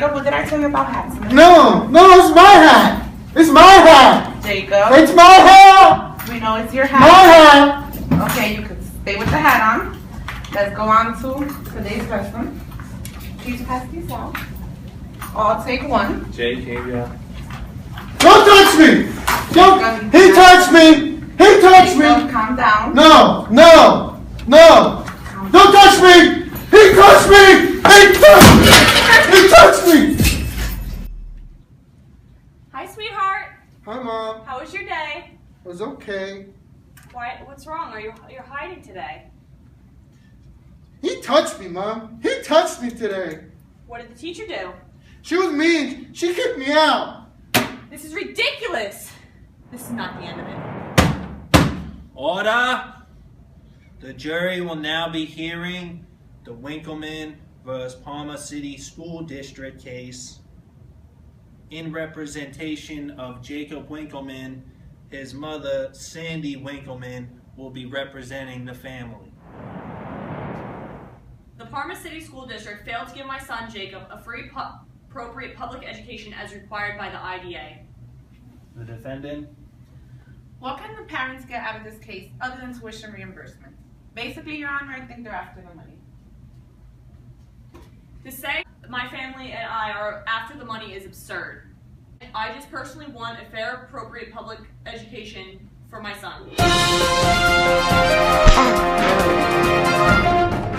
Jacob, what did I tell you about hats? No, it's my hat. It's my hat. Jacob. It's my hat. We know it's your hat. My hat. Okay, you can stay with the hat on. Let's go on to today's lesson. Please pass these out. I'll take one. Jake, yeah. Don't touch me. Don't. He touched me. He touched me. Calm down. No. Don't touch me. He touched me. He touched me. Hi, sweetheart. Hi, Mom. How was your day? It was okay. Why? What's wrong? You're hiding today? He touched me, Mom. He touched me today. What did the teacher do? She was mean. She kicked me out. This is ridiculous. This is not the end of it. Order! The jury will now be hearing the Winkelman vs. Parma City School District case. In representation of Jacob Winkelman, his mother, Sandy Winkelman, will be representing the family. The Parma City School District failed to give my son Jacob a free appropriate public education as required by the IDA. The defendant? What can the parents get out of this case other than tuition reimbursement? Basically, Your Honor, I think they're after the money. To say my family and I are after the money is absurd. I just personally want a fair, appropriate public education for my son.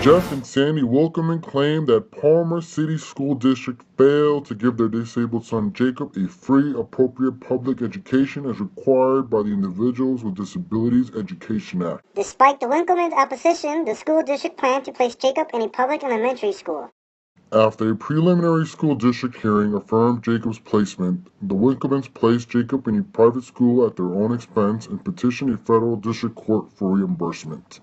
Jeff and Sandy Winkelman claim that Parma City School District failed to give their disabled son Jacob a free, appropriate public education as required by the Individuals with Disabilities Education Act. Despite the Winkelman's opposition, the school district planned to place Jacob in a public elementary school. After a preliminary school district hearing affirmed Jacob's placement, the Winkelmans placed Jacob in a private school at their own expense and petitioned a federal district court for reimbursement.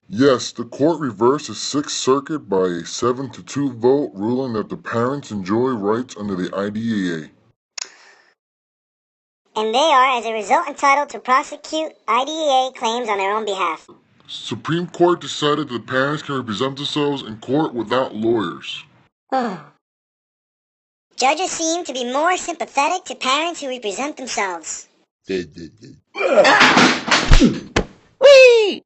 Yes, the court reversed the Sixth Circuit by a 7-2 vote, ruling that the parents enjoy rights under the IDEA. And they are, as a result, entitled to prosecute IDEA claims on their own behalf. Supreme Court decided that parents can represent themselves in court without lawyers. Judges seem to be more sympathetic to parents who represent themselves. Whee!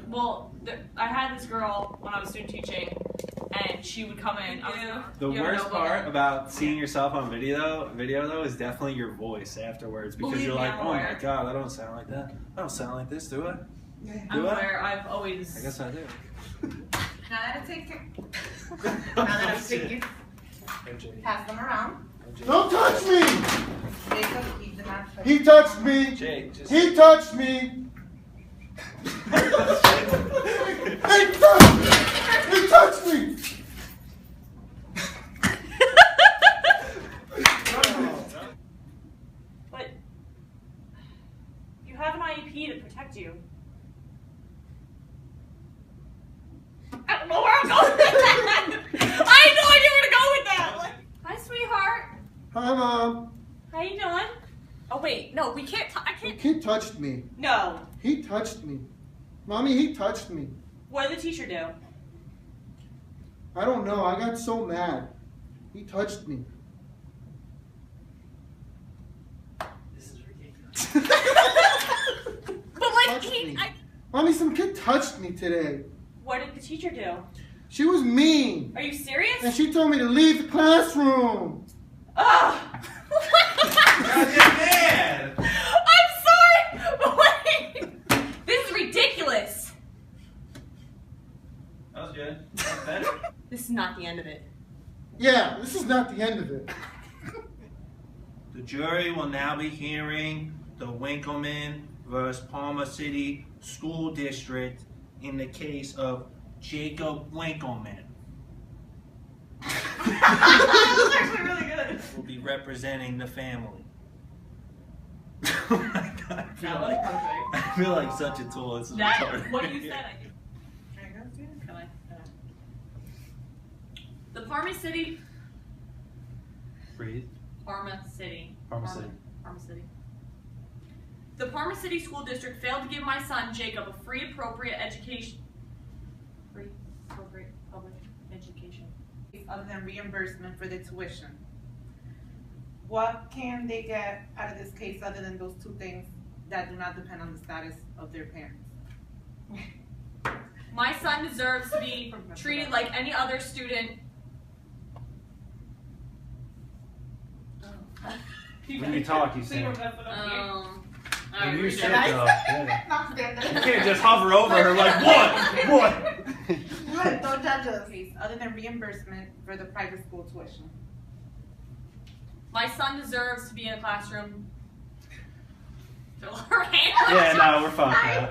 Well, I had this girl when I was student teaching, and she would come in. The worst part about seeing yourself on video though, is definitely your voice afterwards, because you're like, oh my god, I don't sound like that. I don't sound like this, do I? I'm aware. I've always. I guess I do. Now that I take it. Now that I take it. Pass them around. Don't touch me. Jacob, keep them out. He touched me. Jake, just... He touched me. He touched me. But you have an IEP to protect you. I don't know where I'm going with that. I had no idea where to go with that. Hi, sweetheart. Hi, Mom. How you doing? Oh wait, no, we can't. I can't. He touched me. No. He touched me. Mommy, he touched me. What did the teacher do? I don't know. I got so mad. He touched me. This is ridiculous. But like Mommy, some kid touched me today. What did the teacher do? She was mean. Are you serious? And she told me to leave the classroom. Ugh. Man. I'm sorry. Wait. This is ridiculous. That was good. That was better. This is not the end of it. Yeah, this is not the end of it. The jury will now be hearing the Winkelman versus Parma City School District in the case of Jacob Winkelman. That was actually really good. Will be representing the family. Oh my god, I feel like such a tool. It's That, retarded. what you said, I think. Can I? The Parma City. Breathe. Parma City. Parma City. Parma City. The Parma City School District failed to give my son Jacob a free appropriate education. Free appropriate public education. Other than reimbursement for the tuition. What can they get out of this case other than those two things that do not depend on the status of their parents? My son deserves to be treated like any other student. When you talk, you So you say. Alright, You read said it. yeah. Not stand You there. can't just hover over her like, what? Look, don't judge us. Other than reimbursement for the private school tuition. My son deserves to be in a classroom. Fill her hand. Yeah, no, we're fine now.